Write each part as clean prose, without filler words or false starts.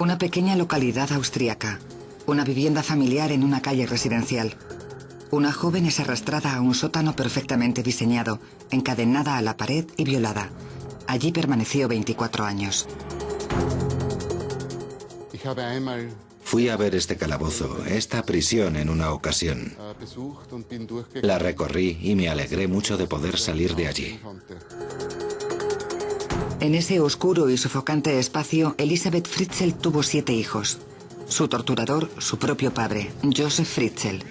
Una pequeña localidad austríaca. Una vivienda familiar en una calle residencial. Una joven es arrastrada a un sótano perfectamente diseñado, encadenada a la pared y violada. Allí permaneció 24 años. Fui a ver este calabozo, esta prisión en una ocasión. La recorrí y me alegré mucho de poder salir de allí. En ese oscuro y sofocante espacio, Elisabeth Fritzl tuvo 7 hijos. Su torturador, su propio padre, Josef Fritzl.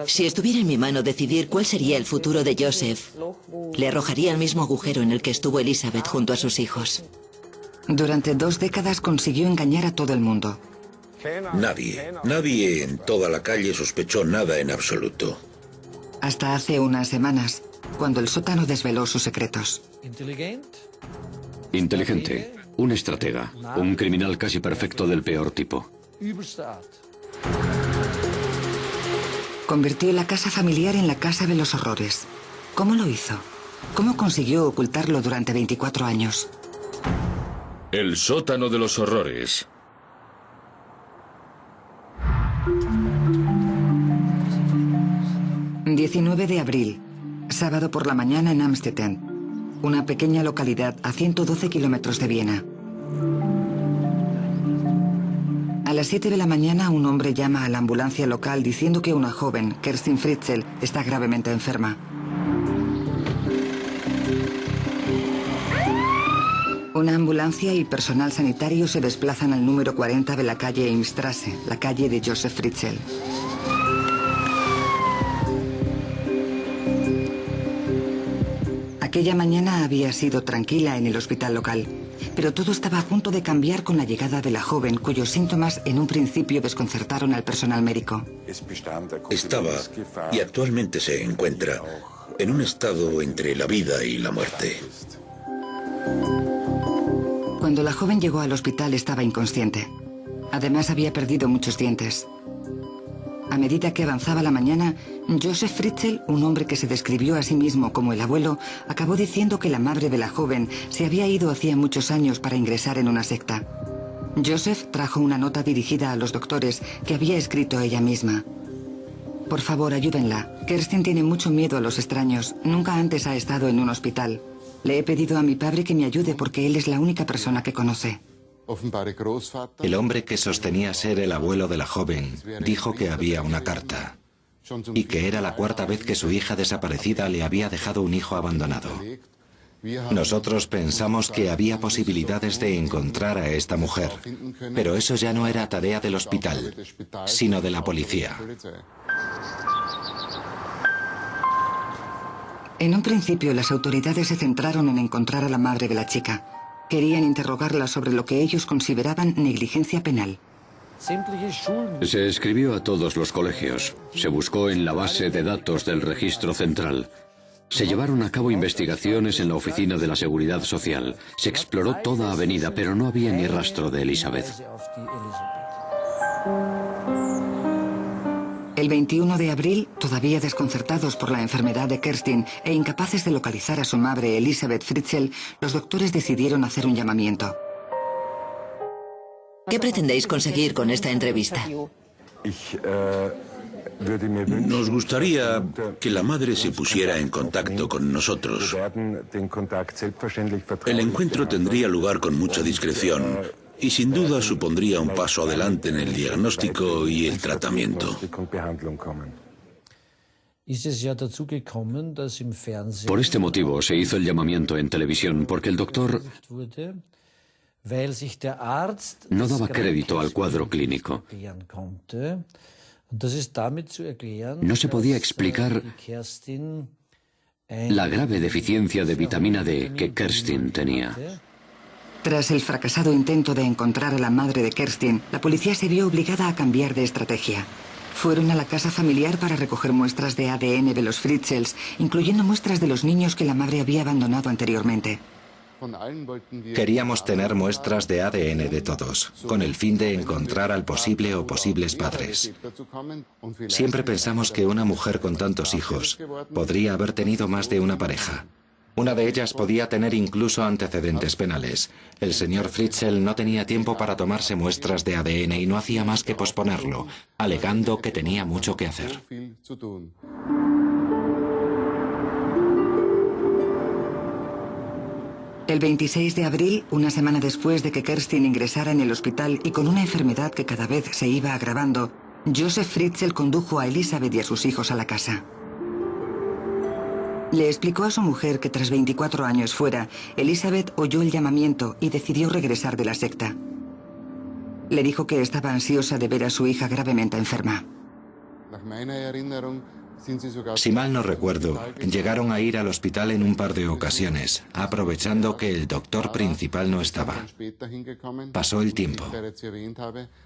Si estuviera en mi mano decidir cuál sería el futuro de Josef, le arrojaría al mismo agujero en el que estuvo Elisabeth junto a sus hijos. Durante 2 décadas consiguió engañar a todo el mundo. Nadie en toda la calle sospechó nada en absoluto. Hasta hace unas semanas, cuando el sótano desveló sus secretos. Inteligente, un estratega, un criminal casi perfecto del peor tipo. Convirtió la casa familiar en la casa de los horrores. ¿Cómo lo hizo? ¿Cómo consiguió ocultarlo durante 24 años? El sótano de los horrores. ...19 de abril... sábado por la mañana en Amstetten, una pequeña localidad a 112 kilómetros de Viena. A las 7 de la mañana un hombre llama a la ambulancia local diciendo que una joven, Kerstin Fritzl, está gravemente enferma. Una ambulancia y personal sanitario se desplazan al número 40 de la calle Imstrasse, la calle de Josef Fritzl. Aquella mañana había sido tranquila en el hospital local, pero todo estaba a punto de cambiar con la llegada de la joven, cuyos síntomas en un principio desconcertaron al personal médico. Estaba, y actualmente se encuentra, en un estado entre la vida y la muerte. Cuando la joven llegó al hospital estaba inconsciente. Además había perdido muchos dientes. A medida que avanzaba la mañana, Josef Fritzl, un hombre que se describió a sí mismo como el abuelo, acabó diciendo que la madre de la joven se había ido hacía muchos años para ingresar en una secta. Josef trajo una nota dirigida a los doctores que había escrito ella misma. Por favor, ayúdenla. Kerstin tiene mucho miedo a los extraños. Nunca antes ha estado en un hospital. Le he pedido a mi padre que me ayude porque él es la única persona que conoce. El hombre que sostenía ser el abuelo de la joven dijo que había una carta y que era la 4ª vez que su hija desaparecida le había dejado un hijo abandonado. Nosotros pensamos que había posibilidades de encontrar a esta mujer, pero eso ya no era tarea del hospital, sino de la policía. En un principio, las autoridades se centraron en encontrar a la madre de la chica. Querían interrogarla sobre lo que ellos consideraban negligencia penal. Se escribió a todos los colegios. Se buscó en la base de datos del registro central. Se llevaron a cabo investigaciones en la oficina de la Seguridad Social. Se exploró toda Avenida, pero no había ni rastro de Elisabeth. El 21 de abril, todavía desconcertados por la enfermedad de Kerstin e incapaces de localizar a su madre, Elisabeth Fritzl, los doctores decidieron hacer un llamamiento. ¿Qué pretendéis conseguir con esta entrevista? Nos gustaría que la madre se pusiera en contacto con nosotros. El encuentro tendría lugar con mucha discreción y sin duda supondría un paso adelante en el diagnóstico y el tratamiento. Por este motivo se hizo el llamamiento en televisión, porque el doctor no daba crédito al cuadro clínico. No se podía explicar la grave deficiencia de vitamina D que Kerstin tenía. Tras el fracasado intento de encontrar a la madre de Kerstin, la policía se vio obligada a cambiar de estrategia. Fueron a la casa familiar para recoger muestras de ADN de los Fritzls, incluyendo muestras de los niños que la madre había abandonado anteriormente. Queríamos tener muestras de ADN de todos, con el fin de encontrar al posible o posibles padres. Siempre pensamos que una mujer con tantos hijos podría haber tenido más de una pareja. Una de ellas podía tener incluso antecedentes penales. El señor Fritzl no tenía tiempo para tomarse muestras de ADN y no hacía más que posponerlo, alegando que tenía mucho que hacer. El 26 de abril, una semana después de que Kerstin ingresara en el hospital y con una enfermedad que cada vez se iba agravando, Josef Fritzl condujo a Elisabeth y a sus hijos a la casa. Le explicó a su mujer que tras 24 años fuera, Elisabeth oyó el llamamiento y decidió regresar de la secta. Le dijo que estaba ansiosa de ver a su hija gravemente enferma. Si mal no recuerdo, llegaron a ir al hospital en un par de ocasiones, aprovechando que el doctor principal no estaba. Pasó el tiempo.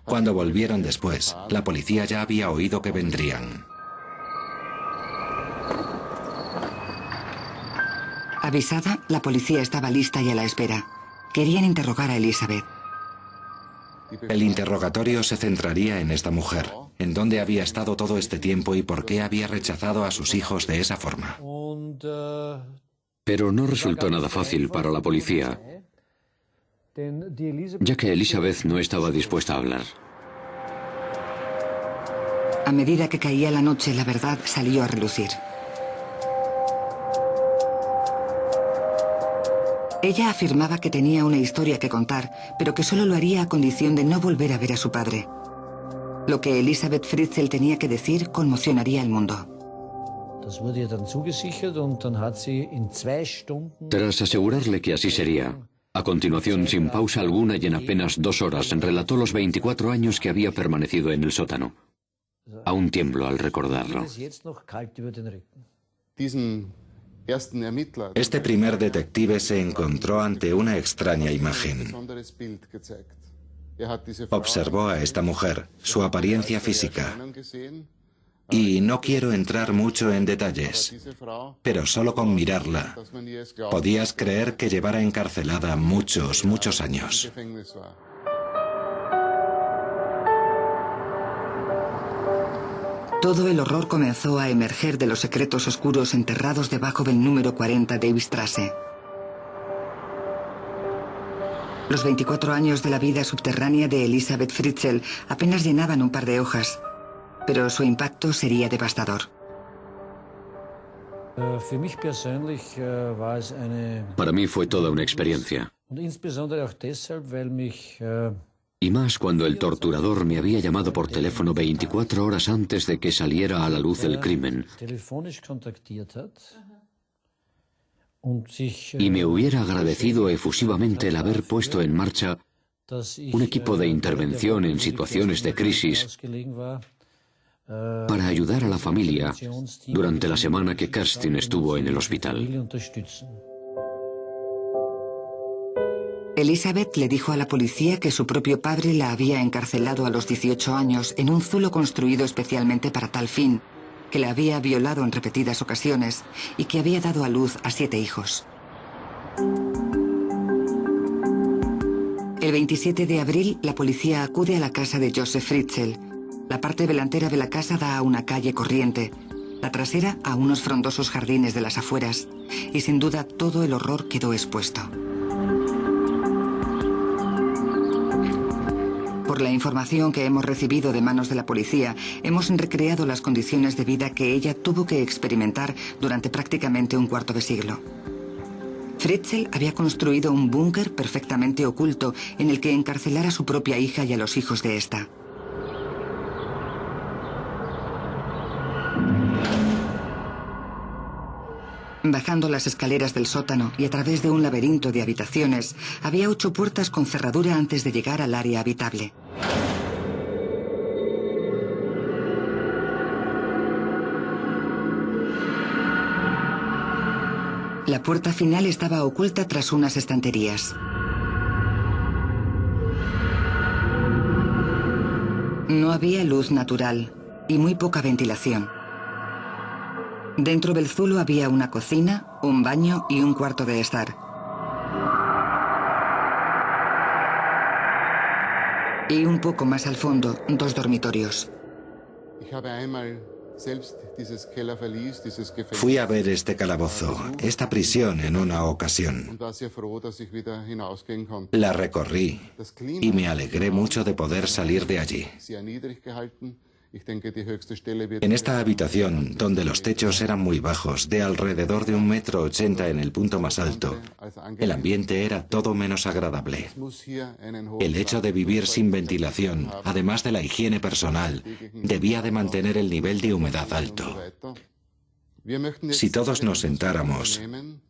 Cuando volvieron después, la policía ya había oído que vendrían. Avisada, la policía estaba lista y a la espera. Querían interrogar a Elisabeth. El interrogatorio se centraría en esta mujer, en dónde había estado todo este tiempo y por qué había rechazado a sus hijos de esa forma. Pero no resultó nada fácil para la policía, ya que Elisabeth no estaba dispuesta a hablar. A medida que caía la noche, la verdad salió a relucir. Ella afirmaba que tenía una historia que contar, pero que solo lo haría a condición de no volver a ver a su padre. Lo que Elisabeth Fritzl tenía que decir conmocionaría al mundo. Tras asegurarle que así sería, a continuación, sin pausa alguna y en apenas 2 horas, relató los 24 años que había permanecido en el sótano. Aún tiemblo al recordarlo. Este primer detective se encontró ante una extraña imagen. Observó a esta mujer, su apariencia física. Y no quiero entrar mucho en detalles, pero solo con mirarla podías creer que llevara encarcelada muchos, muchos años. Todo el horror comenzó a emerger de los secretos oscuros enterrados debajo del número 40 de Strasse. Los 24 años de la vida subterránea de Elisabeth Fritzl apenas llenaban un par de hojas, pero su impacto sería devastador. Para mí fue toda una experiencia. Y más cuando el torturador me había llamado por teléfono 24 horas antes de que saliera a la luz el crimen. Y me hubiera agradecido efusivamente el haber puesto en marcha un equipo de intervención en situaciones de crisis para ayudar a la familia durante la semana que Kerstin estuvo en el hospital. Elisabeth le dijo a la policía que su propio padre la había encarcelado a los 18 años en un zulo construido especialmente para tal fin, que la había violado en repetidas ocasiones y que había dado a luz a 7 hijos. El 27 de abril, la policía acude a la casa de Josef Fritzl. La parte delantera de la casa da a una calle corriente, la trasera a unos frondosos jardines de las afueras, y sin duda todo el horror quedó expuesto. Por la información que hemos recibido de manos de la policía, hemos recreado las condiciones de vida que ella tuvo que experimentar durante prácticamente un cuarto de siglo. Fritzl había construido un búnker perfectamente oculto en el que encarcelar a su propia hija y a los hijos de esta. Bajando las escaleras del sótano y a través de un laberinto de habitaciones, había 8 puertas con cerradura antes de llegar al área habitable. La puerta final estaba oculta tras unas estanterías. No había luz natural y muy poca ventilación. Dentro del zulo había una cocina, un baño y un cuarto de estar. Y un poco más al fondo, 2 dormitorios. Fui a ver este calabozo, esta prisión en una ocasión. La recorrí y me alegré mucho de poder salir de allí. En esta habitación, donde los techos eran muy bajos, de alrededor de 1,80 m en el punto más alto, el ambiente era todo menos agradable. El hecho de vivir sin ventilación, además de la higiene personal, debía de mantener el nivel de humedad alto. Si todos nos sentáramos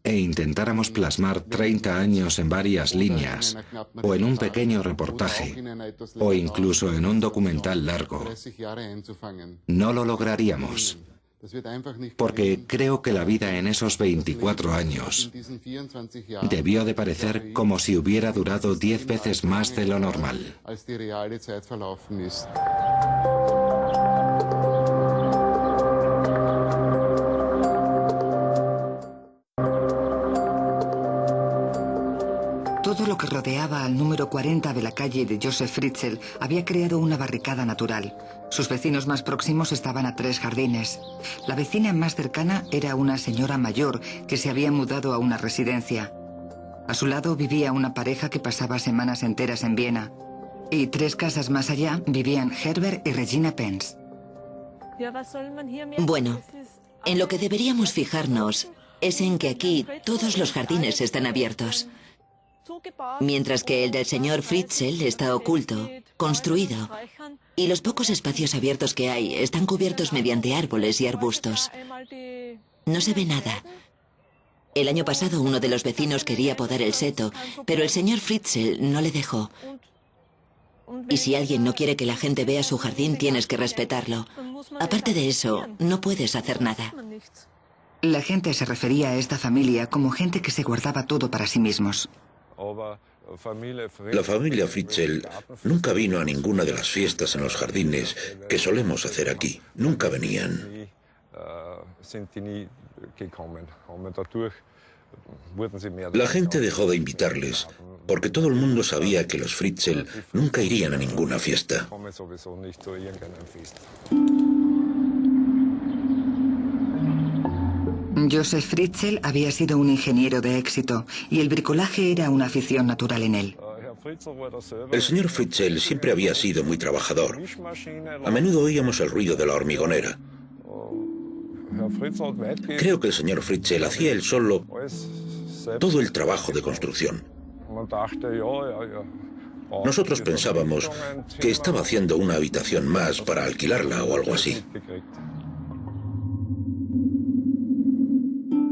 e intentáramos plasmar 30 años en varias líneas, o en un pequeño reportaje, o incluso en un documental largo, no lo lograríamos. Porque creo que la vida en esos 24 años debió de parecer como si hubiera durado 10 veces más de lo normal. Todo lo que rodeaba al número 40 de la calle de Joseph Fritzl había creado una barricada natural. Sus vecinos más próximos estaban a 3 jardines. La vecina más cercana era una señora mayor que se había mudado a una residencia. A su lado vivía una pareja que pasaba semanas enteras en Viena. Y 3 casas más allá vivían Herbert y Regina Pence. Bueno, en lo que deberíamos fijarnos es en que aquí todos los jardines están abiertos. Mientras que el del señor Fritzl está oculto, construido, y los pocos espacios abiertos que hay están cubiertos mediante árboles y arbustos. No se ve nada. El año pasado uno de los vecinos quería podar el seto, pero el señor Fritzl no le dejó. Y si alguien no quiere que la gente vea su jardín, tienes que respetarlo. Aparte de eso, no puedes hacer nada. La gente se refería a esta familia como gente que se guardaba todo para sí mismos. La familia Fritzl nunca vino a ninguna de las fiestas en los jardines que solemos hacer aquí. Nunca venían. La gente dejó de invitarles porque todo el mundo sabía que los Fritzl nunca irían a ninguna fiesta. Joseph Fritzl había sido un ingeniero de éxito y el bricolaje era una afición natural en él. El señor Fritzl siempre había sido muy trabajador. A menudo oíamos el ruido de la hormigonera. Creo que el señor Fritzl hacía él solo todo el trabajo de construcción. Nosotros pensábamos que estaba haciendo una habitación más para alquilarla o algo así.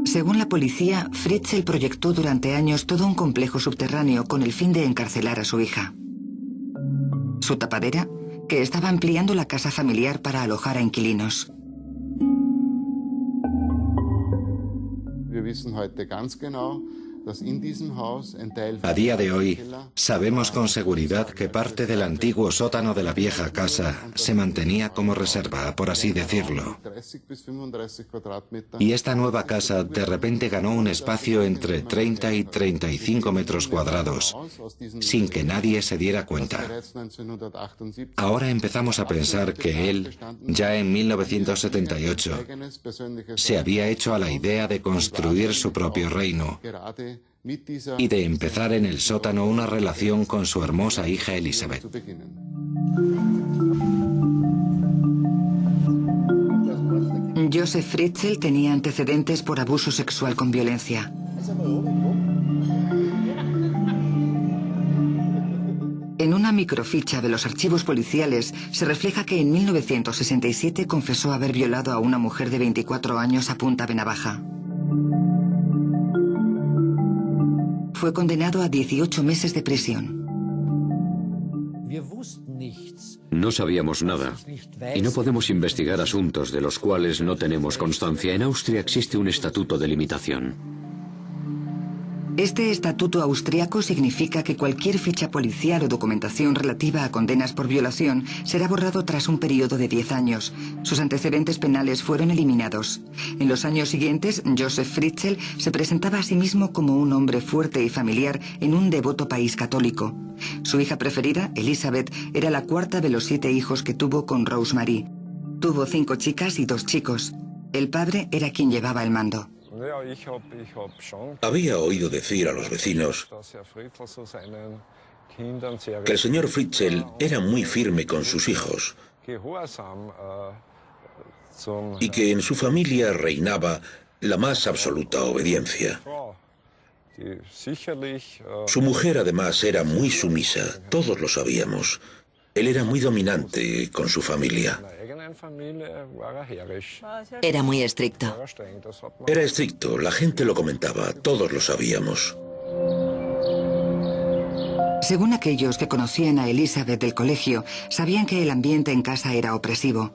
Según la policía, Fritzl proyectó durante años todo un complejo subterráneo con el fin de encarcelar a su hija. Su tapadera, que estaba ampliando la casa familiar para alojar a inquilinos. A día de hoy, sabemos con seguridad que parte del antiguo sótano de la vieja casa se mantenía como reserva, por así decirlo. Y esta nueva casa de repente ganó un espacio entre 30 y 35 metros cuadrados, sin que nadie se diera cuenta. Ahora empezamos a pensar que él, ya en 1978, se había hecho a la idea de construir su propio reino y de empezar en el sótano una relación con su hermosa hija Elizabeth. Joseph Fritzl tenía antecedentes por abuso sexual con violencia. En una microficha de los archivos policiales se refleja que en 1967 confesó haber violado a una mujer de 24 años a punta de navaja. Fue condenado a 18 meses de prisión. No sabíamos nada y no podemos investigar asuntos de los cuales no tenemos constancia. En Austria existe un estatuto de limitación. Este estatuto austriaco significa que cualquier ficha policial o documentación relativa a condenas por violación será borrado tras un periodo de 10 años. Sus antecedentes penales fueron eliminados. En los años siguientes, Joseph Fritzl se presentaba a sí mismo como un hombre fuerte y familiar en un devoto país católico. Su hija preferida, Elizabeth, era la cuarta de los 7 hijos que tuvo con Rosemary. Tuvo 5 chicas y 2 chicos. El padre era quien llevaba el mando. Había oído decir a los vecinos que el señor Fritzl era muy firme con sus hijos y que en su familia reinaba la más absoluta obediencia. Su mujer además era muy sumisa, todos lo sabíamos. Él era muy dominante con su familia. Era muy estricto. Era estricto, la gente lo comentaba, todos lo sabíamos. Según aquellos que conocían a Elizabeth del colegio, sabían que el ambiente en casa era opresivo.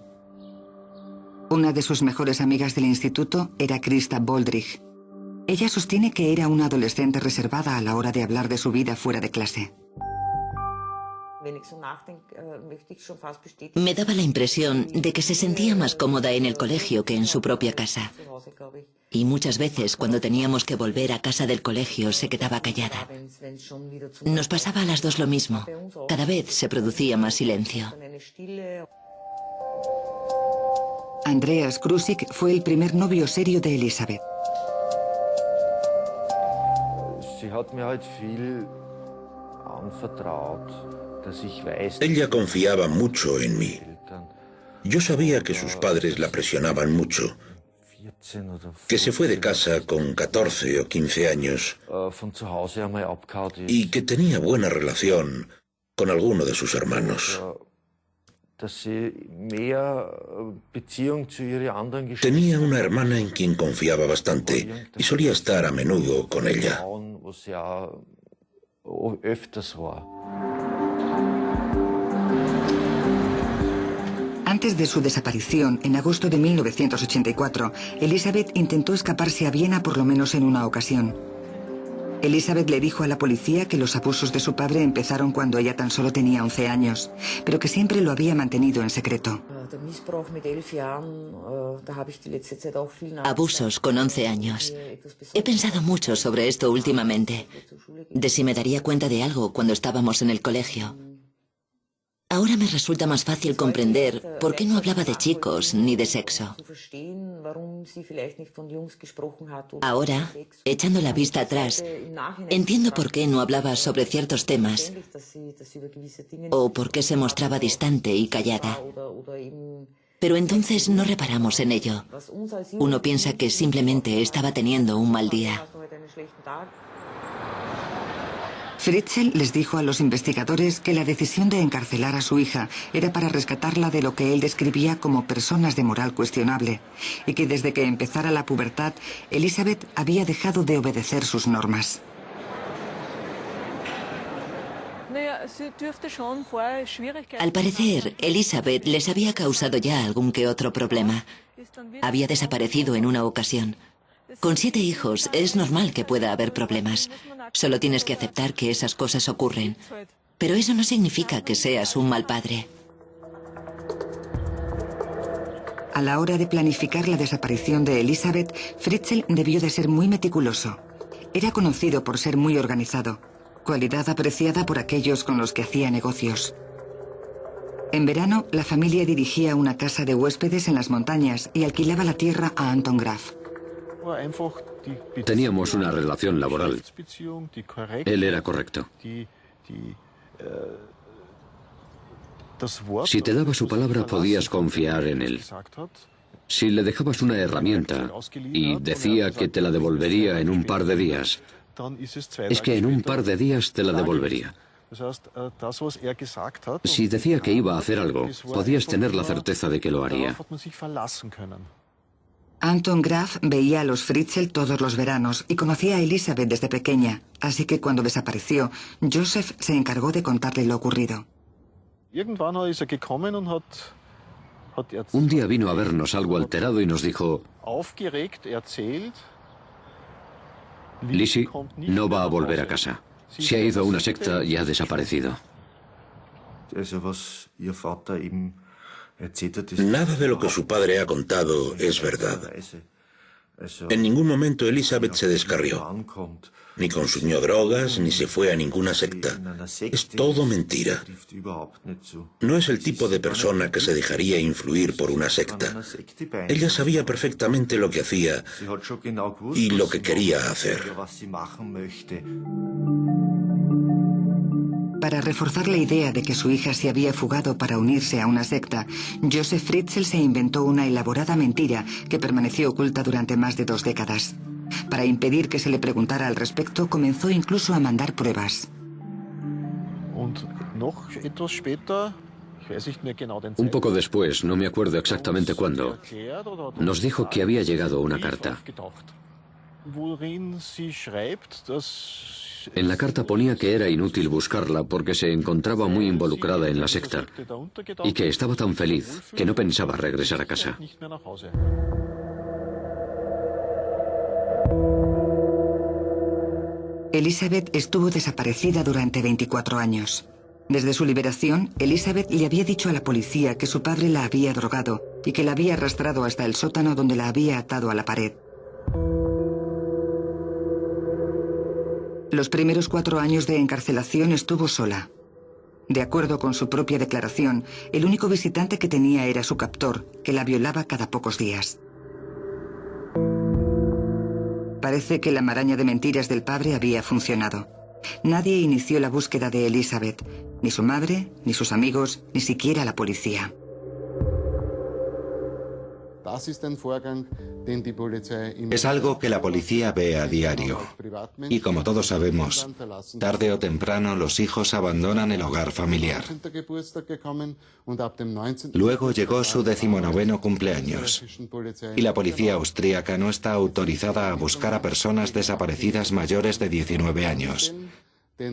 Una de sus mejores amigas del instituto era Krista Boldrich. Ella sostiene que era una adolescente reservada a la hora de hablar de su vida fuera de clase. Me daba la impresión de que se sentía más cómoda en el colegio que en su propia casa. Y muchas veces, cuando teníamos que volver a casa del colegio, se quedaba callada. Nos pasaba a las dos lo mismo. Cada vez se producía más silencio. Andreas Krusik fue el primer novio serio de Elizabeth. Ella confiaba mucho en mí. Yo sabía que sus padres la presionaban mucho, que se fue de casa con 14 o 15 años y que tenía buena relación con alguno de sus hermanos. Tenía una hermana en quien confiaba bastante y solía estar a menudo con ella. Antes de su desaparición, en agosto de 1984, Elizabeth intentó escaparse a Viena por lo menos en una ocasión. Elizabeth le dijo a la policía que los abusos de su padre empezaron cuando ella tan solo tenía 11 años, pero que siempre lo había mantenido en secreto. Abusos con 11 años. He pensado mucho sobre esto últimamente, de si me daría cuenta de algo cuando estábamos en el colegio. Ahora me resulta más fácil comprender por qué no hablaba de chicos ni de sexo. Ahora, echando la vista atrás, entiendo por qué no hablaba sobre ciertos temas o por qué se mostraba distante y callada. Pero entonces no reparamos en ello. Uno piensa que simplemente estaba teniendo un mal día. Fritzl les dijo a los investigadores que la decisión de encarcelar a su hija era para rescatarla de lo que él describía como personas de moral cuestionable, y que desde que empezara la pubertad, Elizabeth había dejado de obedecer sus normas. Al parecer, Elizabeth les había causado ya algún que otro problema. Había desaparecido en una ocasión. Con 7 hijos es normal que pueda haber problemas. Solo tienes que aceptar que esas cosas ocurren. Pero eso no significa que seas un mal padre. A la hora de planificar la desaparición de Elizabeth, Fritzl debió de ser muy meticuloso. Era conocido por ser muy organizado, cualidad apreciada por aquellos con los que hacía negocios. En verano, la familia dirigía una casa de huéspedes en las montañas y alquilaba la tierra a Anton Graf. Teníamos una relación laboral. Él era correcto. Si te daba su palabra, podías confiar en él. Si le dejabas una herramienta y decía que te la devolvería en un par de días, es que en un par de días te la devolvería. Si decía que iba a hacer algo, podías tener la certeza de que lo haría. Anton Graf veía a los Fritzl todos los veranos y conocía a Elizabeth desde pequeña, así que cuando desapareció, Joseph se encargó de contarle lo ocurrido. Un día vino a vernos algo alterado y nos dijo: Lizzie no va a volver a casa. Se ha ido a una secta y ha desaparecido. Nada de lo que su padre ha contado es verdad. En ningún momento Elizabeth se descarrió. Ni consumió drogas, ni se fue a ninguna secta. Es todo mentira. No es el tipo de persona que se dejaría influir por una secta. Ella sabía perfectamente lo que hacía y lo que quería hacer. Para reforzar la idea de que su hija se había fugado para unirse a una secta, Joseph Fritzl se inventó una elaborada mentira que permaneció oculta durante más de 2 décadas. Para impedir que se le preguntara al respecto, comenzó incluso a mandar pruebas. Un poco después, no me acuerdo exactamente cuándo, nos dijo que había llegado una carta. En la carta ponía que era inútil buscarla porque se encontraba muy involucrada en la secta y que estaba tan feliz que no pensaba regresar a casa. Elizabeth estuvo desaparecida durante 24 años. Desde su liberación, Elizabeth le había dicho a la policía que su padre la había drogado y que la había arrastrado hasta el sótano donde la había atado a la pared. Los primeros 4 años de encarcelación estuvo sola. De acuerdo con su propia declaración, el único visitante que tenía era su captor, que la violaba cada pocos días. Parece que la maraña de mentiras del padre había funcionado. Nadie inició la búsqueda de Elizabeth, ni su madre, ni sus amigos, ni siquiera la policía. Es algo que la policía ve a diario. Y como todos sabemos, tarde o temprano los hijos abandonan el hogar familiar. Luego llegó su 19º cumpleaños. Y la policía austríaca no está autorizada a buscar a personas desaparecidas mayores de 19 años.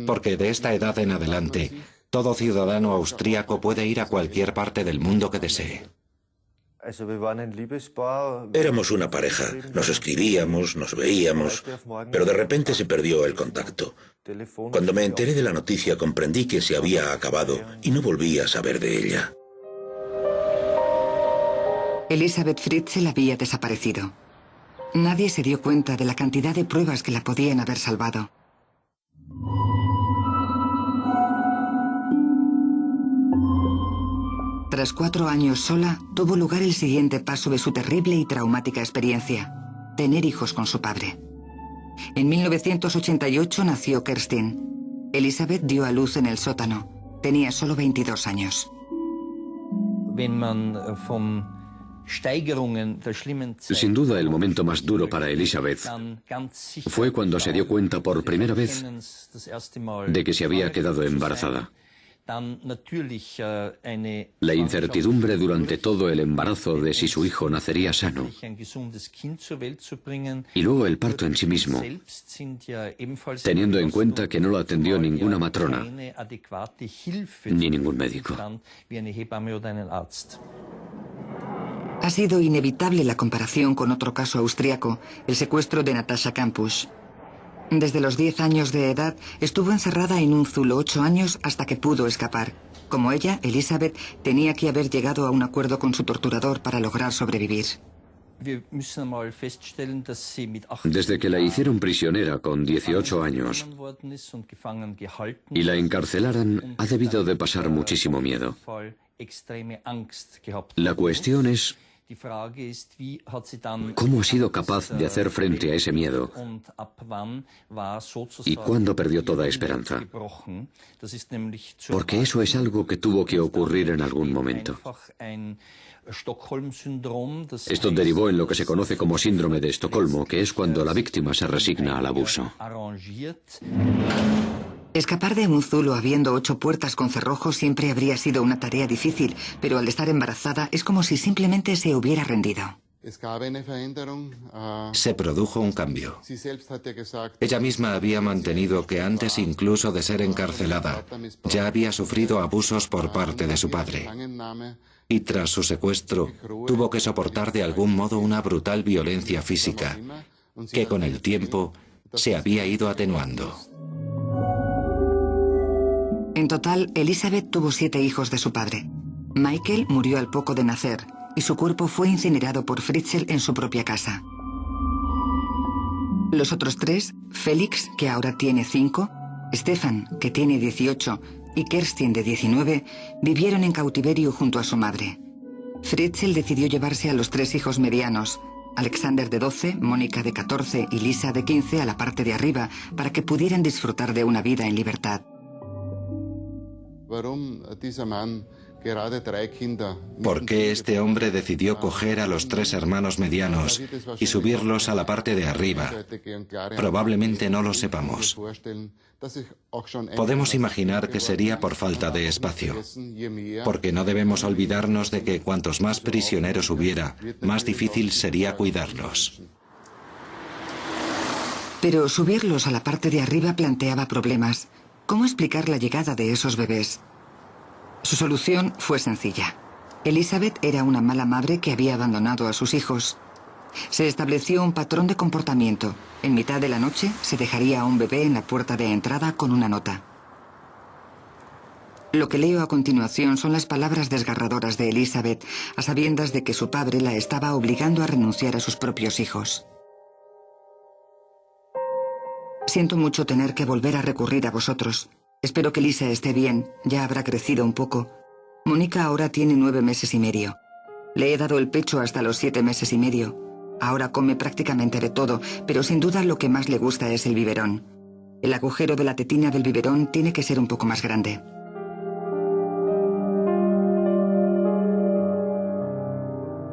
Porque de esta edad en adelante, todo ciudadano austríaco puede ir a cualquier parte del mundo que desee. Éramos una pareja, nos escribíamos, nos veíamos, pero de repente se perdió el contacto. Cuando me enteré de la noticia comprendí que se había acabado y no volví a saber de ella. Elizabeth Fritzl había desaparecido. Nadie se dio cuenta de la cantidad de pruebas que la podían haber salvado. Tras 4 años sola, tuvo lugar el siguiente paso de su terrible y traumática experiencia: tener hijos con su padre. En 1988 nació Kerstin. Elizabeth dio a luz en el sótano. Tenía solo 22 años. Sin duda, el momento más duro para Elizabeth fue cuando se dio cuenta por primera vez de que se había quedado embarazada. La incertidumbre durante todo el embarazo de si su hijo nacería sano. Y luego el parto en sí mismo, teniendo en cuenta que no lo atendió ninguna matrona, ni ningún médico. Ha sido inevitable la comparación con otro caso austriaco, el secuestro de Natascha Kampusch. Desde los 10 años de edad estuvo encerrada en un zulo 8 años hasta que pudo escapar. Como ella, Elizabeth tenía que haber llegado a un acuerdo con su torturador para lograr sobrevivir. Desde que la hicieron prisionera con 18 años y la encarcelaran, ha debido de pasar muchísimo miedo. La cuestión es: ¿cómo ha sido capaz de hacer frente a ese miedo? ¿Y cuándo perdió toda esperanza? Porque eso es algo que tuvo que ocurrir en algún momento. Esto derivó en lo que se conoce como síndrome de Estocolmo, que es cuando la víctima se resigna al abuso. Escapar de un zulo habiendo 8 puertas con cerrojo siempre habría sido una tarea difícil, pero al estar embarazada es como si simplemente se hubiera rendido. Se produjo un cambio. Ella misma había mantenido que antes incluso de ser encarcelada, ya había sufrido abusos por parte de su padre. Y tras su secuestro, tuvo que soportar de algún modo una brutal violencia física, que con el tiempo se había ido atenuando. En total, Elizabeth tuvo 7 hijos de su padre. Michael murió al poco de nacer y su cuerpo fue incinerado por Fritzl en su propia casa. Los otros 3, Félix, que ahora tiene 5, Stefan, que tiene 18, y Kerstin, de 19, vivieron en cautiverio junto a su madre. Fritzl decidió llevarse a los 3 hijos medianos, Alexander de 12, Mónica de 14 y Lisa de 15 a la parte de arriba, para que pudieran disfrutar de una vida en libertad. ¿Por qué este hombre decidió coger a los 3 hermanos medianos y subirlos a la parte de arriba? Probablemente no lo sepamos. Podemos imaginar que sería por falta de espacio, porque no debemos olvidarnos de que cuantos más prisioneros hubiera, más difícil sería cuidarlos. Pero subirlos a la parte de arriba planteaba problemas. ¿Cómo explicar la llegada de esos bebés? Su solución fue sencilla. Elizabeth era una mala madre que había abandonado a sus hijos. Se estableció un patrón de comportamiento. En mitad de la noche se dejaría a un bebé en la puerta de entrada con una nota. Lo que leo a continuación son las palabras desgarradoras de Elizabeth, a sabiendas de que su padre la estaba obligando a renunciar a sus propios hijos. Siento mucho tener que volver a recurrir a vosotros. Espero que Lisa esté bien, ya habrá crecido un poco. Mónica ahora tiene 9 meses y medio. Le he dado el pecho hasta los 7 meses y medio. Ahora come prácticamente de todo, pero sin duda lo que más le gusta es el biberón. El agujero de la tetina del biberón tiene que ser un poco más grande.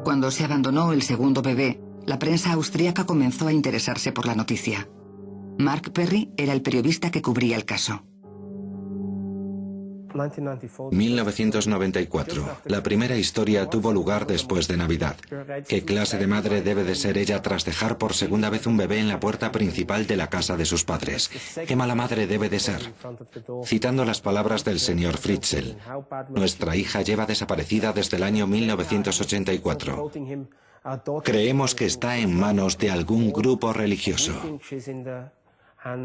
Cuando se abandonó el segundo bebé, la prensa austríaca comenzó a interesarse por la noticia. Mark Perry era el periodista que cubría el caso. 1994. La primera historia tuvo lugar después de Navidad. ¿Qué clase de madre debe de ser ella tras dejar por segunda vez un bebé en la puerta principal de la casa de sus padres? ¿Qué mala madre debe de ser? Citando las palabras del señor Fritzl, nuestra hija lleva desaparecida desde el año 1984. Creemos que está en manos de algún grupo religioso,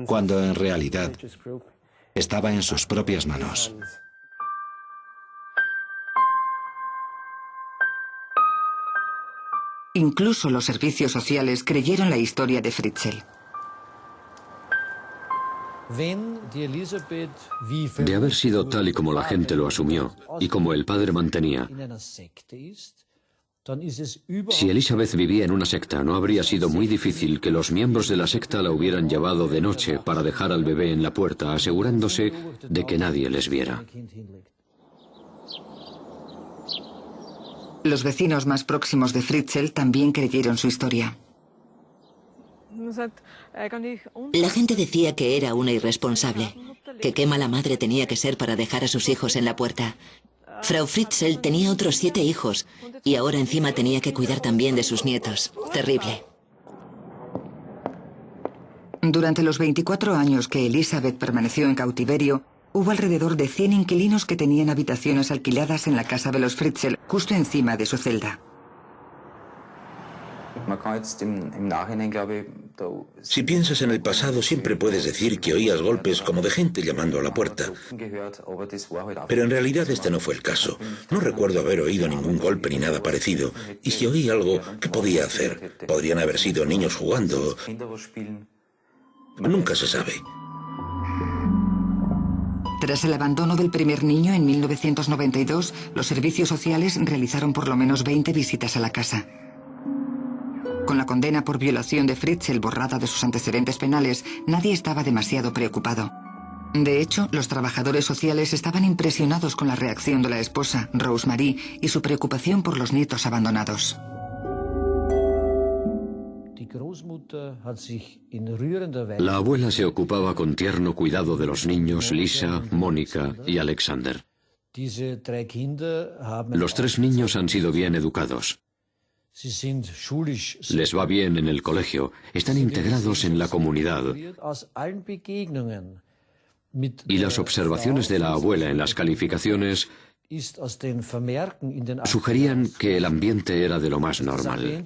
cuando en realidad estaba en sus propias manos. Incluso los servicios sociales creyeron la historia de Fritzl. De haber sido tal y como la gente lo asumió, y como el padre mantenía, si Elizabeth vivía en una secta, no habría sido muy difícil que los miembros de la secta la hubieran llevado de noche para dejar al bebé en la puerta, asegurándose de que nadie les viera. Los vecinos más próximos de Fritzl también creyeron su historia. La gente decía que era una irresponsable, que qué mala madre tenía que ser para dejar a sus hijos en la puerta. Frau Fritzl tenía otros 7 hijos y ahora encima tenía que cuidar también de sus nietos. Terrible. Durante los 24 años que Elizabeth permaneció en cautiverio, hubo alrededor de 100 inquilinos que tenían habitaciones alquiladas en la casa de los Fritzl, justo encima de su celda. Si piensas en el pasado, siempre puedes decir que oías golpes como de gente llamando a la puerta. Pero en realidad este no fue el caso. No recuerdo haber oído ningún golpe ni nada parecido. Y si oí algo, ¿qué podía hacer? Podrían haber sido niños jugando. Nunca se sabe. Tras el abandono del primer niño en 1992, los servicios sociales realizaron por lo menos 20 visitas a la casa. Con la condena por violación de Fritzl borrada de sus antecedentes penales, nadie estaba demasiado preocupado. De hecho, los trabajadores sociales estaban impresionados con la reacción de la esposa, Rosemarie, y su preocupación por los nietos abandonados. La abuela se ocupaba con tierno cuidado de los niños Lisa, Mónica y Alexander. Los 3 niños han sido bien educados. Les va bien en el colegio, están integrados en la comunidad. Y las observaciones de la abuela en las calificaciones sugerían que el ambiente era de lo más normal.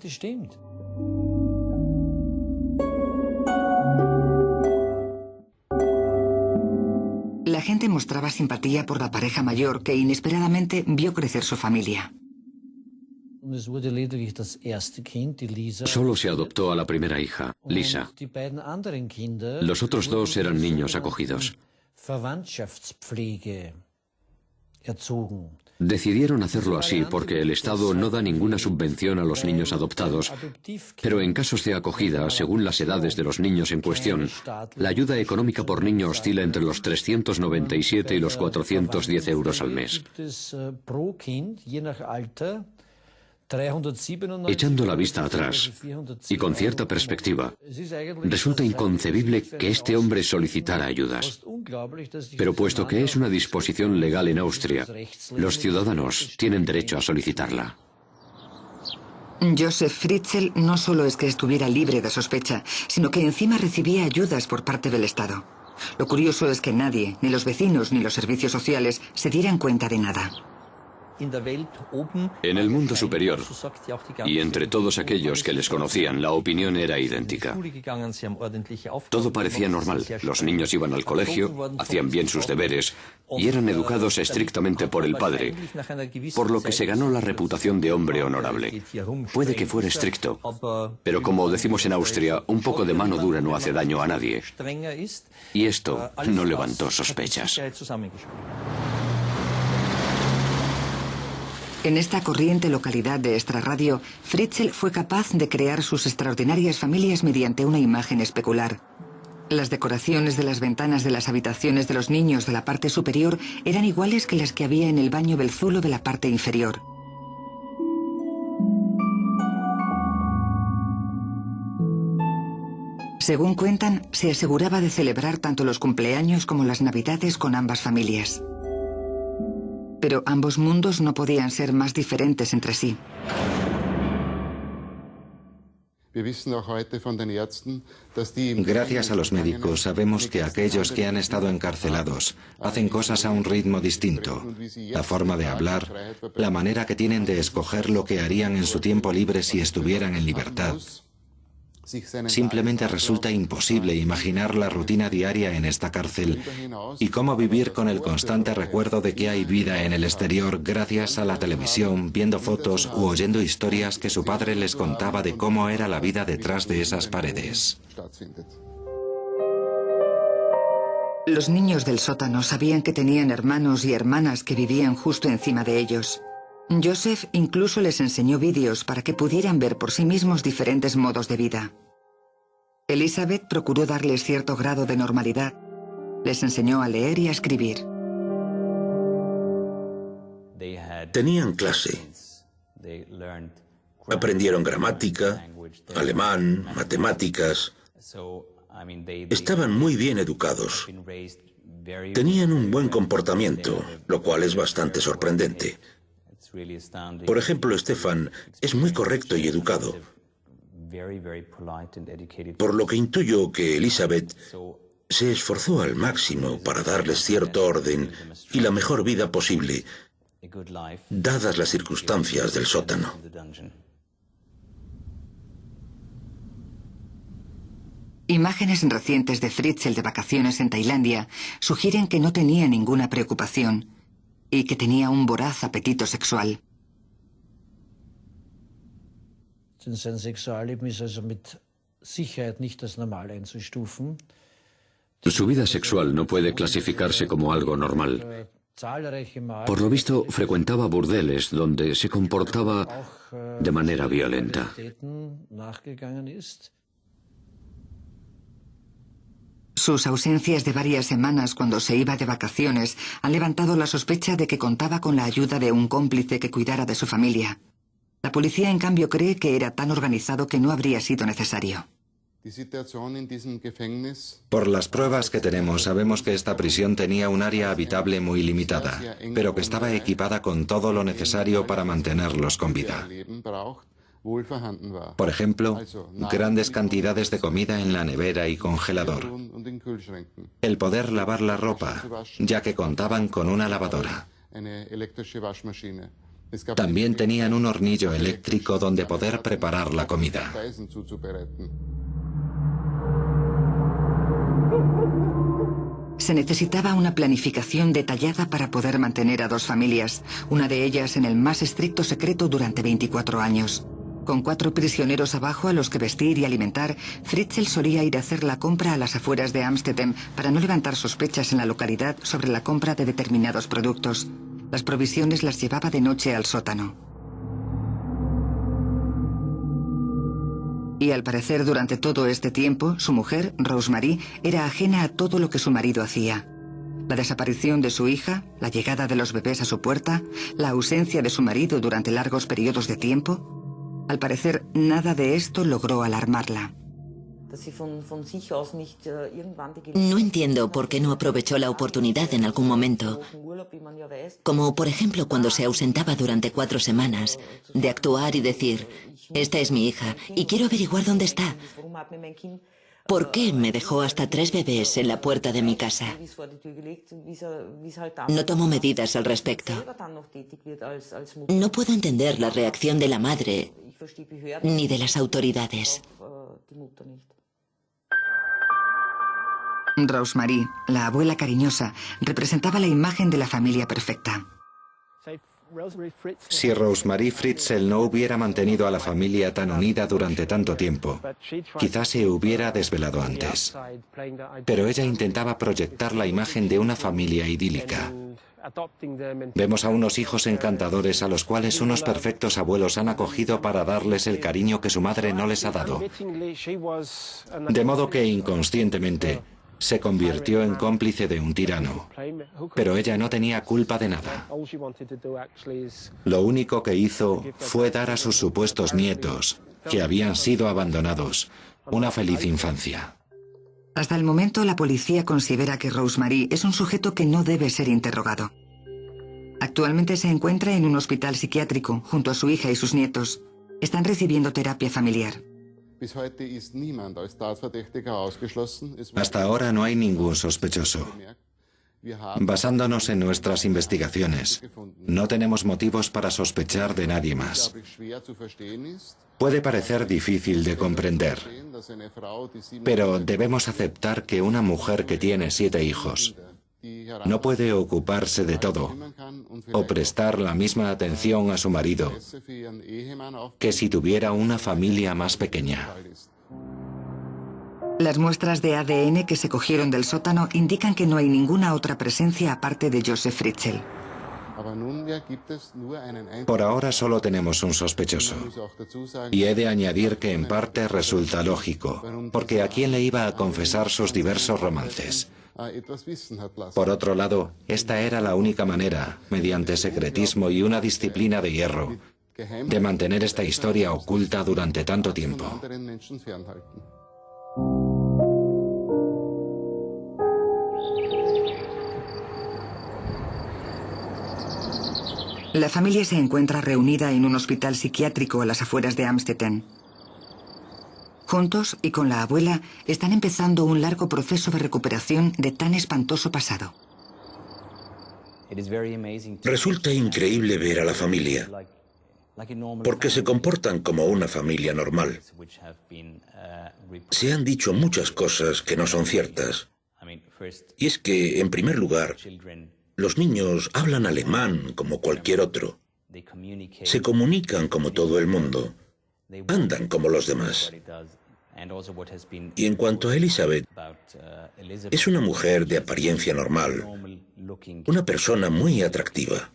La gente mostraba simpatía por la pareja mayor que inesperadamente vio crecer su familia. Solo se adoptó a la primera hija, Lisa. Los otros dos eran niños acogidos. Decidieron hacerlo así porque el Estado no da ninguna subvención a los niños adoptados, pero en casos de acogida, según las edades de los niños en cuestión, la ayuda económica por niño oscila entre los 397 y los 410 euros al mes. Echando la vista atrás y con cierta perspectiva, resulta inconcebible que este hombre solicitara ayudas. Pero puesto que es una disposición legal en Austria, los ciudadanos tienen derecho a solicitarla. Josef Fritzl no solo es que estuviera libre de sospecha, sino que encima recibía ayudas por parte del Estado. Lo curioso es que nadie, ni los vecinos ni los servicios sociales, se dieran cuenta de nada. En el mundo superior, y entre todos aquellos que les conocían, la opinión era idéntica. Todo parecía normal. Los niños iban al colegio, hacían bien sus deberes y eran educados estrictamente por el padre, por lo que se ganó la reputación de hombre honorable. Puede que fuera estricto, pero como decimos en Austria, un poco de mano dura no hace daño a nadie. Y esto no levantó sospechas. En esta corriente localidad de extrarradio, Fritzl fue capaz de crear sus extraordinarias familias mediante una imagen especular. Las decoraciones de las ventanas de las habitaciones de los niños de la parte superior eran iguales que las que había en el baño Belzulo de la parte inferior. Según cuentan, se aseguraba de celebrar tanto los cumpleaños como las navidades con ambas familias. Pero ambos mundos no podían ser más diferentes entre sí. Gracias a los médicos sabemos que aquellos que han estado encarcelados hacen cosas a un ritmo distinto. La forma de hablar, la manera que tienen de escoger lo que harían en su tiempo libre si estuvieran en libertad. Simplemente resulta imposible imaginar la rutina diaria en esta cárcel y cómo vivir con el constante recuerdo de que hay vida en el exterior gracias a la televisión, viendo fotos u oyendo historias que su padre les contaba de cómo era la vida detrás de esas paredes. Los niños del sótano sabían que tenían hermanos y hermanas que vivían justo encima de ellos. Josef incluso les enseñó vídeos para que pudieran ver por sí mismos diferentes modos de vida. Elisabeth procuró darles cierto grado de normalidad. Les enseñó a leer y a escribir. Tenían clase. Aprendieron gramática, alemán, matemáticas. Estaban muy bien educados. Tenían un buen comportamiento, lo cual es bastante sorprendente. Por ejemplo, Stefan es muy correcto y educado, por lo que intuyo que Elisabeth se esforzó al máximo para darles cierto orden y la mejor vida posible, dadas las circunstancias del sótano. Imágenes recientes de Fritzl de vacaciones en Tailandia sugieren que no tenía ninguna preocupación y que tenía un voraz apetito sexual. Su vida sexual no puede clasificarse como algo normal. Por lo visto, frecuentaba burdeles donde se comportaba de manera violenta. Sus ausencias de varias semanas cuando se iba de vacaciones han levantado la sospecha de que contaba con la ayuda de un cómplice que cuidara de su familia. La policía, en cambio, cree que era tan organizado que no habría sido necesario. Por las pruebas que tenemos, sabemos que esta prisión tenía un área habitable muy limitada, pero que estaba equipada con todo lo necesario para mantenerlos con vida. Por ejemplo, grandes cantidades de comida en la nevera y congelador. El poder lavar la ropa, ya que contaban con una lavadora. También tenían un hornillo eléctrico donde poder preparar la comida. Se necesitaba una planificación detallada para poder mantener a 2 familias, una de ellas en el más estricto secreto durante 24 años. Con 4 prisioneros abajo a los que vestir y alimentar, Fritzl solía ir a hacer la compra a las afueras de Amsterdam para no levantar sospechas en la localidad sobre la compra de determinados productos. Las provisiones las llevaba de noche al sótano. Y al parecer durante todo este tiempo, su mujer, Rosemary, era ajena a todo lo que su marido hacía. La desaparición de su hija, la llegada de los bebés a su puerta, la ausencia de su marido durante largos periodos de tiempo. Al parecer, nada de esto logró alarmarla. No entiendo por qué no aprovechó la oportunidad en algún momento, como por ejemplo cuando se ausentaba durante 4 semanas, de actuar y decir, esta es mi hija y quiero averiguar dónde está. ¿Por qué me dejó hasta 3 bebés en la puerta de mi casa? No tomó medidas al respecto. No puedo entender la reacción de la madre ni de las autoridades. Rosemary, la abuela cariñosa, representaba la imagen de la familia perfecta. Si Rosemary Fritzl no hubiera mantenido a la familia tan unida durante tanto tiempo, quizás se hubiera desvelado antes. Pero ella intentaba proyectar la imagen de una familia idílica. Vemos a unos hijos encantadores a los cuales unos perfectos abuelos han acogido para darles el cariño que su madre no les ha dado. De modo que inconscientemente se convirtió en cómplice de un tirano. Pero ella no tenía culpa de nada. Lo único que hizo fue dar a sus supuestos nietos, que habían sido abandonados, una feliz infancia. Hasta el momento, la policía considera que Rosemary es un sujeto que no debe ser interrogado. Actualmente se encuentra en un hospital psiquiátrico junto a su hija y sus nietos. Están recibiendo terapia familiar. Hasta ahora no hay ningún sospechoso. Basándonos en nuestras investigaciones, no tenemos motivos para sospechar de nadie más. Puede parecer difícil de comprender, pero debemos aceptar que una mujer que tiene 7 hijos no puede ocuparse de todo o prestar la misma atención a su marido que si tuviera una familia más pequeña. Las muestras de ADN que se cogieron del sótano indican que no hay ninguna otra presencia aparte de Joseph Fritzl. Por ahora solo tenemos un sospechoso. Y he de añadir que en parte resulta lógico, porque ¿a quién le iba a confesar sus diversos romances? Por otro lado, esta era la única manera, mediante secretismo y una disciplina de hierro, de mantener esta historia oculta durante tanto tiempo. La familia se encuentra reunida en un hospital psiquiátrico a las afueras de Amsterdam. Juntos y con la abuela están empezando un largo proceso de recuperación de tan espantoso pasado. Resulta increíble ver a la familia, porque se comportan como una familia normal. Se han dicho muchas cosas que no son ciertas. Y es que, en primer lugar, los niños hablan alemán como cualquier otro. Se comunican como todo el mundo. Andan como los demás. Y en cuanto a Elizabeth, es una mujer de apariencia normal, una persona muy atractiva.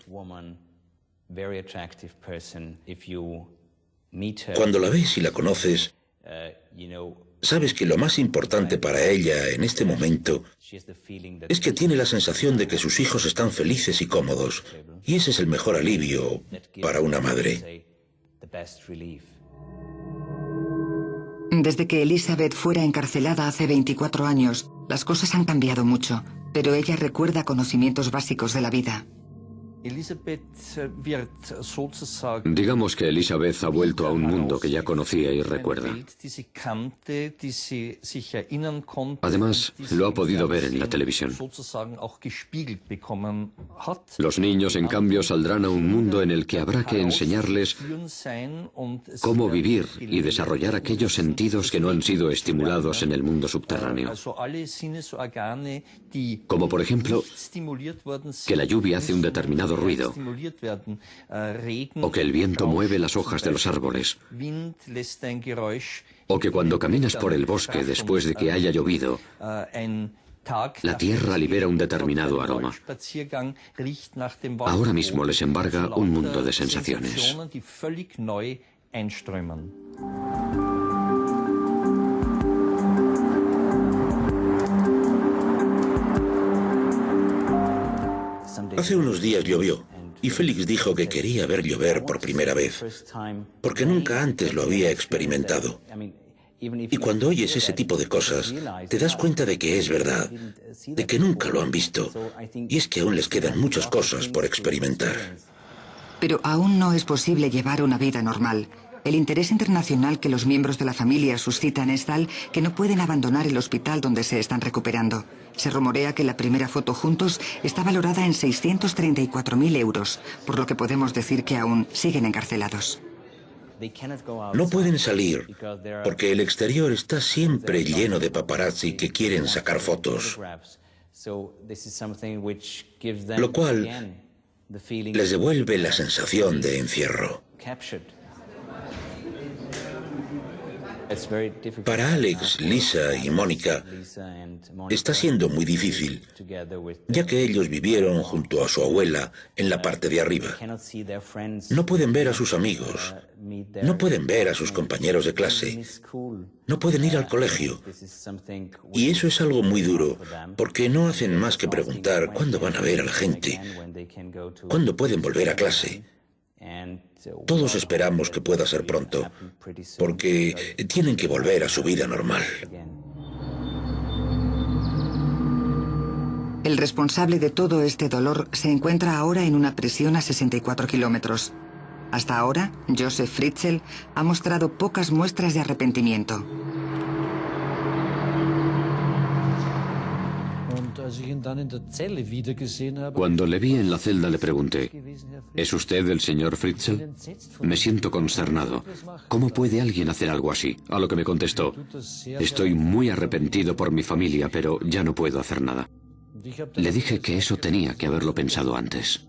Cuando la ves y la conoces, sabes que lo más importante para ella en este momento es que tiene la sensación de que sus hijos están felices y cómodos, y ese es el mejor alivio para una madre. Desde que Elizabeth fuera encarcelada hace 24 años, las cosas han cambiado mucho, pero ella recuerda conocimientos básicos de la vida. Digamos que Elizabeth ha vuelto a un mundo que ya conocía y recuerda. Además, lo ha podido ver en la televisión. Los niños, en cambio, saldrán a un mundo en el que habrá que enseñarles cómo vivir y desarrollar aquellos sentidos que no han sido estimulados en el mundo subterráneo. Como por ejemplo, que la lluvia hace un determinado ruido, o que el viento mueve las hojas de los árboles, o que cuando caminas por el bosque después de que haya llovido, la tierra libera un determinado aroma. Ahora mismo les embarga un mundo de sensaciones. Hace unos días llovió y Félix dijo que quería ver llover por primera vez, porque nunca antes lo había experimentado. Y cuando oyes ese tipo de cosas, te das cuenta de que es verdad, de que nunca lo han visto, y es que aún les quedan muchas cosas por experimentar. Pero aún no es posible llevar una vida normal. El interés internacional que los miembros de la familia suscitan es tal que no pueden abandonar el hospital donde se están recuperando. Se rumorea que la primera foto juntos está valorada en 634.000 euros, por lo que podemos decir que aún siguen encarcelados. No pueden salir porque el exterior está siempre lleno de paparazzi que quieren sacar fotos, lo cual les devuelve la sensación de encierro. Para Alex, Lisa y Mónica está siendo muy difícil, ya que ellos vivieron junto a su abuela en la parte de arriba. No pueden ver a sus amigos, no pueden ver a sus compañeros de clase, no pueden ir al colegio. Y eso es algo muy duro, porque no hacen más que preguntar cuándo van a ver a la gente, cuándo pueden volver a clase. Todos esperamos que pueda ser pronto, porque tienen que volver a su vida normal. El responsable de todo este dolor se encuentra ahora en una prisión a 64 kilómetros. Hasta ahora, Josef Fritzl ha mostrado pocas muestras de arrepentimiento. Cuando le vi en la celda le pregunté, ¿es usted el señor Fritzl? Me siento consternado. ¿Cómo puede alguien hacer algo así? A lo que me contestó, estoy muy arrepentido por mi familia, pero ya no puedo hacer nada. Le dije que eso tenía que haberlo pensado antes.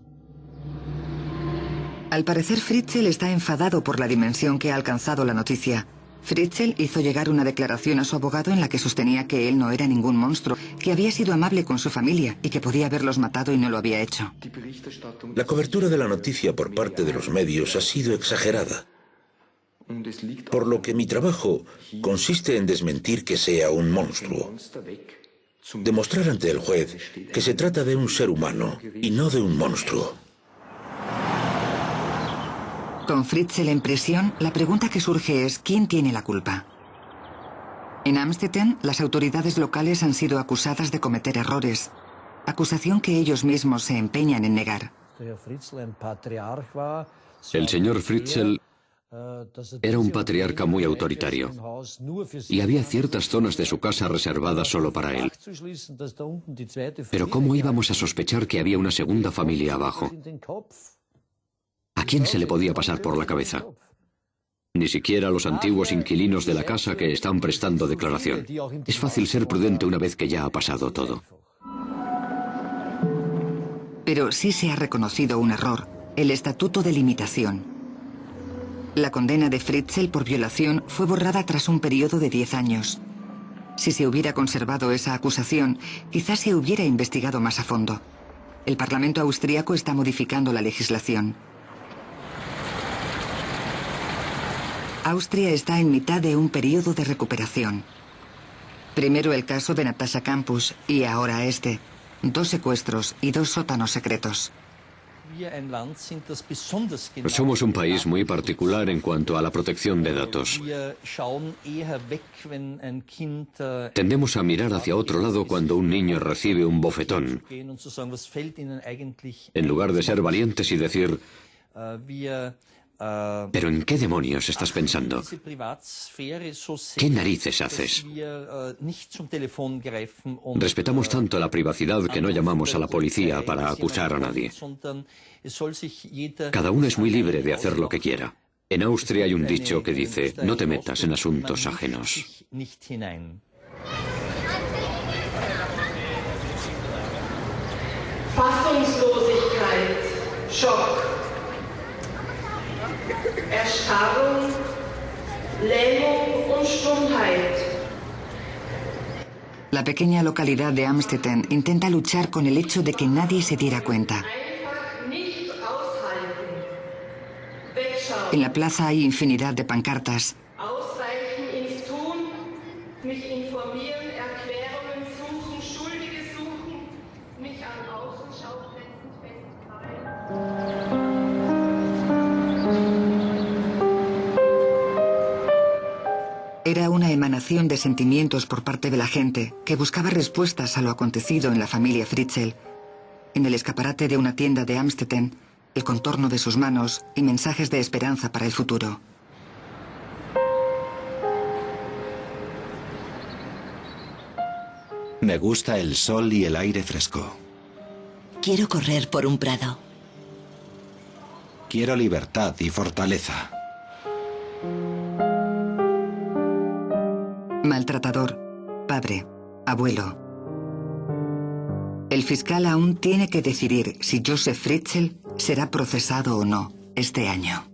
Al parecer, Fritzl está enfadado por la dimensión que ha alcanzado la noticia. Fritzl hizo llegar una declaración a su abogado en la que sostenía que él no era ningún monstruo, que había sido amable con su familia y que podía haberlos matado y no lo había hecho. La cobertura de la noticia por parte de los medios ha sido exagerada, por lo que mi trabajo consiste en desmentir que sea un monstruo. Demostrar ante el juez que se trata de un ser humano y no de un monstruo. Con Fritzl en prisión, la pregunta que surge es ¿quién tiene la culpa? En Amstetten, las autoridades locales han sido acusadas de cometer errores, acusación que ellos mismos se empeñan en negar. El señor Fritzl era un patriarca muy autoritario y había ciertas zonas de su casa reservadas solo para él. Pero ¿cómo íbamos a sospechar que había una segunda familia abajo? ¿A quién se le podía pasar por la cabeza? Ni siquiera a los antiguos inquilinos de la casa que están prestando declaración. Es fácil ser prudente una vez que ya ha pasado todo. Pero sí se ha reconocido un error, el Estatuto de Limitación. La condena de Fritzl por violación fue borrada tras un periodo de 10 años. Si se hubiera conservado esa acusación, quizás se hubiera investigado más a fondo. El Parlamento austríaco está modificando la legislación. Austria está en mitad de un periodo de recuperación. Primero el caso de Natascha Kampusch y ahora este. 2 secuestros y 2 sótanos secretos. Somos un país muy particular en cuanto a la protección de datos. Tendemos a mirar hacia otro lado cuando un niño recibe un bofetón, en lugar de ser valientes y decir: ¿pero en qué demonios estás pensando? ¿Qué narices haces? Respetamos tanto la privacidad que no llamamos a la policía para acusar a nadie. Cada uno es muy libre de hacer lo que quiera. En Austria hay un dicho que dice: no te metas en asuntos ajenos. Fassungslosigkeit, Schock, Erstarrung, Lähmung und Stummheit. La pequeña localidad de Amstetten intenta luchar con el hecho de que nadie se diera cuenta. En la plaza hay infinidad de pancartas. Era una emanación de sentimientos por parte de la gente que buscaba respuestas a lo acontecido en la familia Fritzl. En el escaparate de una tienda de Amstetten, el contorno de sus manos y mensajes de esperanza para el futuro. Me gusta el sol y el aire fresco. Quiero correr por un prado. Quiero libertad y fortaleza. Maltratador, padre, abuelo. El fiscal aún tiene que decidir si Josef Fritzl será procesado o no este año.